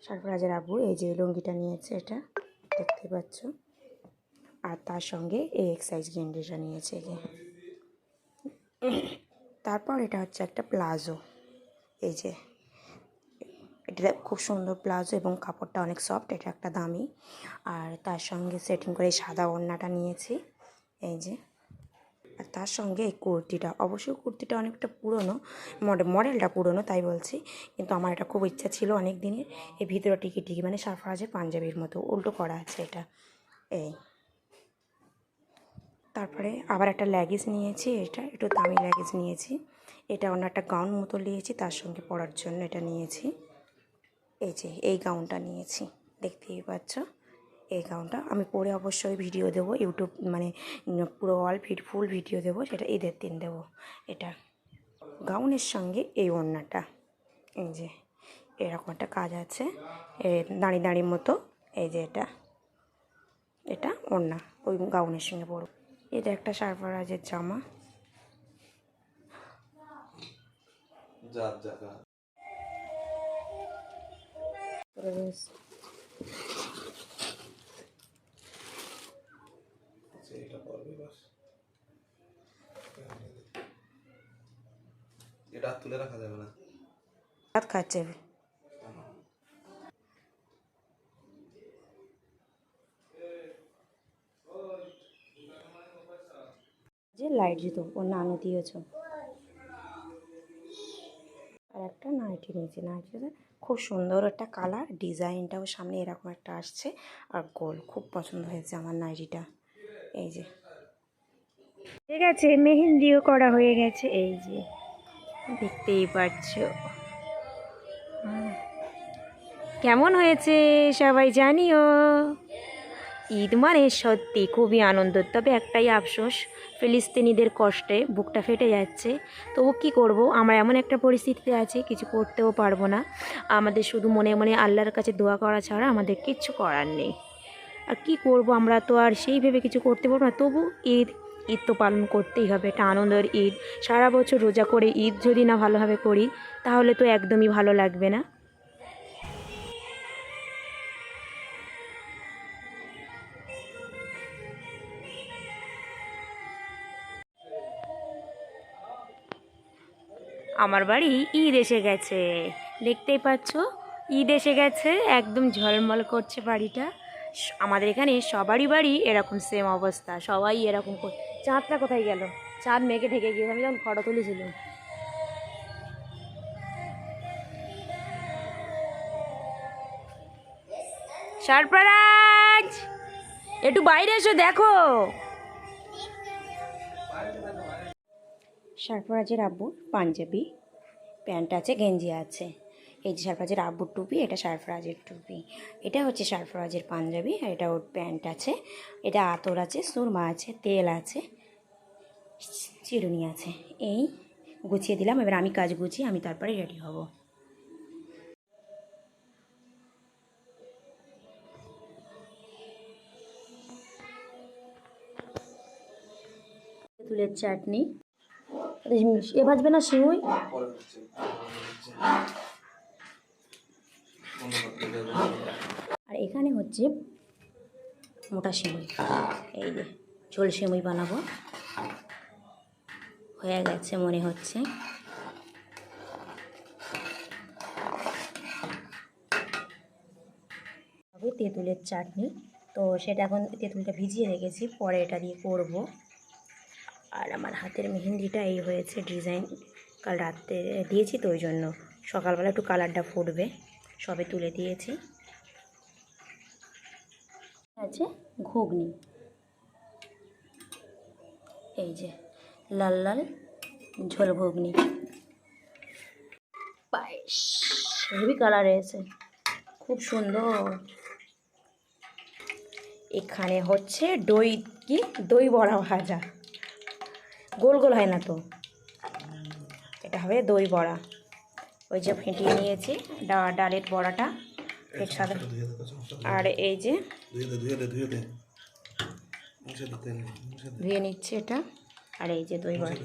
সারফরাজের আব্বু এই যে লুঙ্গিটা নিয়েছে, এটা দেখতে পাচ্ছ, আর তার সঙ্গে এই এক্সারসাইজ গেঞ্জিটা নিয়েছে। এই যে তারপর এটা হচ্ছে একটা প্লাজো, এই যে এটা খুব সুন্দর প্লাজো এবং কাপড়টা অনেক সফট, এটা একটা দামি। আর তার সঙ্গে সেটিং করে সাদা ওড়নাটা নিয়েছি, এই যে। আর তার সঙ্গে এই কুর্তিটা, অবশ্যই কুর্তিটা অনেকটা পুরনো, মডেলটা পুরনো তাই বলছি, কিন্তু আমার এটা খুব ইচ্ছা ছিল অনেক দিনের। এই ভিতরে টিকি টিকি মানে সারফরাজের পাঞ্জাবির মতো উল্টো করা আছে এটা, এই। তারপরে আবার একটা লেগিংস নিয়েছি, এটা একটু দামি লেগিংস নিয়েছি। এটা অন্য একটা গাউন মতো নিয়েছি, তার সঙ্গে পরার জন্য এটা নিয়েছি। এই যে এই গাউনটা নিয়েছি, দেখতেই পাচ্ছ। এই গাউনটা আমি পরে অবশ্যই ভিডিও দেবো, ইউটিউব মানে পুরো ফুল ভিডিও দেবো, সেটা ঈদের দিন দেবো। এটা গাউনের সঙ্গে এই ওড়নাটা, এই যে এরকম একটা কাজ আছে, দাঁড়িয়ে দাঁড়িয়ে মতো, এই যে এটা ওড়না ওই গাউনের সঙ্গে পরব। এটা একটা সারফরাজের জামা, এটা তুলে রাখা যাবে না, ভাত খাচ্ছে। যে লাইট জুতো ও নানু দিয়েছ। আর একটা নাইটি নিয়েছি, নাইটিটা খুব সুন্দর একটা কালার, ডিজাইনটাও সামনে এরকম একটা আসছে, আর গোল, খুব পছন্দ হয়েছে আমার নাইটিটা। এই যে ঠিক আছে, মেহেন্দিও করা হয়ে গেছে, এই যে দেখতেই পাচ্ছ। কেমন হয়েছে সবাই জানিও। ঈদ মানে সত্যি খুবই আনন্দ, তবে একটাই আফসোস, ফিলিস্তিনিদের কষ্টে বুকটা ফেটে যাচ্ছে। তবু কী করব, আমরা এমন একটা পরিস্থিতিতে আছি, কিছু করতেও পারবো না। আমাদের শুধু মনে মনে আল্লাহর কাছে দোয়া করা ছাড়া আমাদের কিচ্ছু করার নেই। আর কি করব, আমরা তো আর সেই ভেবে কিছু করতে পারবো না। তবু ঈদ তো পালন করতেই হবে, এটা আনন্দের ঈদ। সারা বছর রোজা করে ঈদ যদি না ভালোভাবে করি, তাহলে তো একদমই ভালো লাগবে না। আমার বাড়ি ঈদ এসে গেছে, দেখতেই পাচ্ছ, ঈদ এসে গেছে, একদম ঝলমল করছে বাড়িটা। আমাদের এখানে সবারই বাড়ি এরকম সেম অবস্থা, সবাই এরকম। চাঁদটা কোথায় গেল? চাঁদ মেঘে ঢেকে গিয়েছে, আমি যখন ফটো তুলেছিলাম। সারপ্রাইজ, একটু বাইরে এসো দেখো। সারফরাজের আব্বুর পাঞ্জাবি, প্যান্ট আছে, গেঞ্জি আছে। এই যে সারফরাজের আব্বুর টুপি, এটা সারফরাজের টুপি। এটা হচ্ছে সারফরাজের পাঞ্জাবি, আর এটা ওর প্যান্ট আছে। এটা আতর আছে, সুরমা আছে, তেল আছে, চিরুনি আছে। এই গুছিয়ে দিলাম, এবার আমি কাজ গুছিয়ে আমি তারপরে রেডি হব। তেঁতুলের চাটনি, এ ভাজবে না সিমুই। আর এখানে হচ্ছে মোটা সিমুই, এই যে ঝোল সিমুই বানাবো, হয়ে গেছে মনে হচ্ছে। তেঁতুলের চাটনি, তো সেটা এখন তেঁতুলটা ভিজিয়ে রেখেছি, পরে এটা দিয়ে করব। আর আমার হাতের মেহেন্দিটা এই হয়েছে, ডিজাইন কাল রাত্রে দিয়েছি, তো ওই জন্য সকালবেলা একটু কালারটা ফুটবে। সবে তুলে দিয়েছি। আছে ঘুগনি, এই যে লাল লাল ঝোল ঘুগনি, পায়েস, হেভি কালার এসে খুব সুন্দর। এখানে হচ্ছে দই বড়া ভাজা, গোল গোল হয় না তো, এটা হবে দই বড়া। ওই যে ফেটিয়ে নিয়েছি ডালের বড়াটা, সাদা। আর এই যে ধুয়ে নিচ্ছে এটা, আর এই যে দই বড়া।